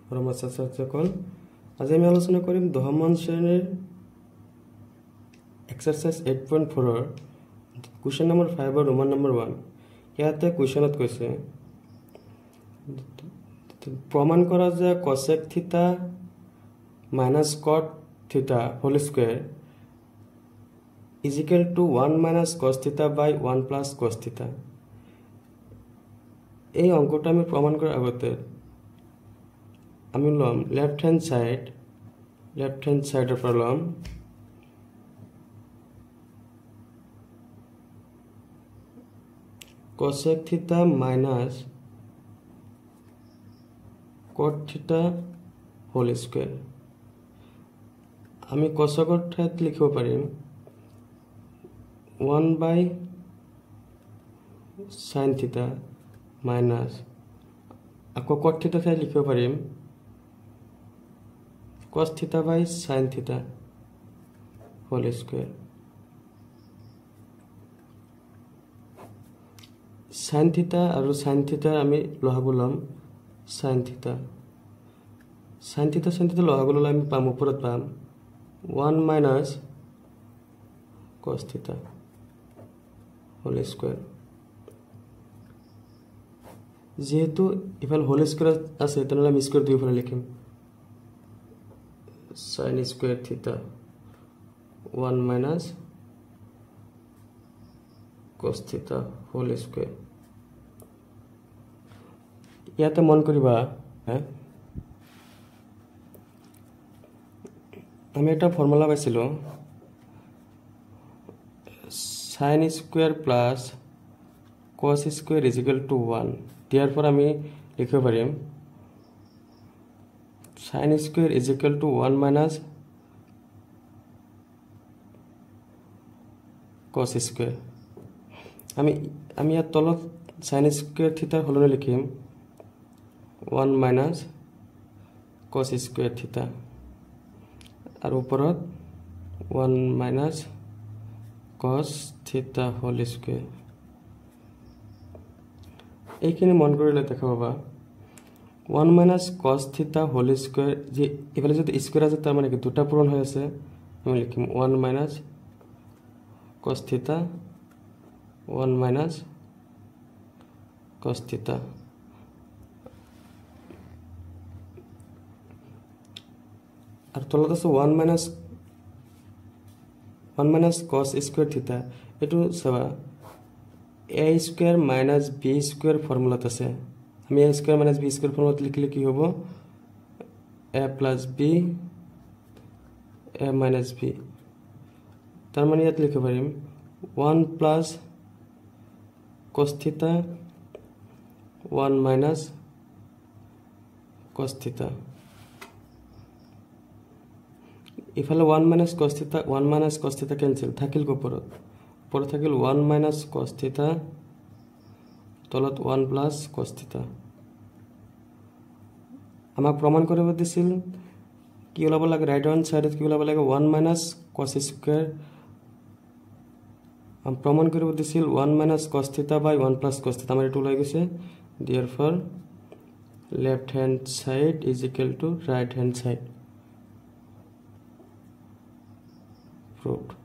মৰমৰ ছাত্ৰ-ছাত্ৰীসকল আজি আমি আলোচনা কৰিম 10মান শ্ৰেণীৰ এক্সাৰসাইজ 8.4 ৰ কোৱেশ্চন নম্বৰ 5 আৰু ৰোমান নম্বৰ 1 ইয়াতে কোৱেশ্চনত কৈছে প্ৰমাণ কৰা যে cosec থিটা minus cot theta whole square is equal to 1 minus cos theta by 1 plus cos theta এই অঙ্কটা আমি প্রমাণ করার আগতে আমি লম লেফট হ্যান্ড সাইড অফ লম cosec theta minus cot theta whole square আমি cosecৰ ঠাইত লিখিব পাৰিম 1 by sin theta minus আকৌ cot theta ঠাইত লিখিব পাৰিম cos theta by sin theta whole square sin theta আৰু sin theta আমি লহাগু লম sin theta লহাগু ললে আমি পাম ওপৰত পাম 1 minus cos theta whole square যেহেতু ইফাল whole square আছে তাহলে আমি স্কয়ার দুই ফালে লিখিম sin square theta 1 minus cos theta whole square ইয়াতে মন কৰিবা আমি এটা ফর্মুলা পাইছিলো sin square plus cos square is equal to 1 therefore আমি লিখিব পাৰিম sin square is equal to 1 minus cos square আমি ইয়াত তলত sin square theta হলনে লিখিম 1 minus cos square theta আর উপৰত 1 minus cos theta whole square এইখিনি মন কৰিলে দেখা পাবা 1 minus cos theta whole square যে এফালে যদি স্কয়ার আছে তার মানে কি দুটা পূরণ হৈ আছে আমি লিখিম 1 minus cos theta 1 minus cos theta আর তলত আছে 1 minus cos square theta এটো সবা a square minus b square ফর্মুলাত আছে আমি a square minus b square ফর্মুলাত লিখলে কি হবে a plus b a minus b তার মানে ইয়াত লিখব পারিম 1 plus cos theta 1 minus cos theta ইফালে 1 minus cos theta cancel থাকিল ওপৰত থাকিল 1 minus cos theta তলত 1 plus cos theta আমাক প্ৰমাণ কৰিব দিছিল কি ওলাব লাগে ৰাইট হ্যান্ড সাইডত কি ওলাব লাগে 1 minus cos square প্ৰমাণ কৰিব দিছিল 1 minus cos theta by 1 plus cos theta আমাৰ এটো ওলাই গৈছে therefore left hand side is equal to right hand side proved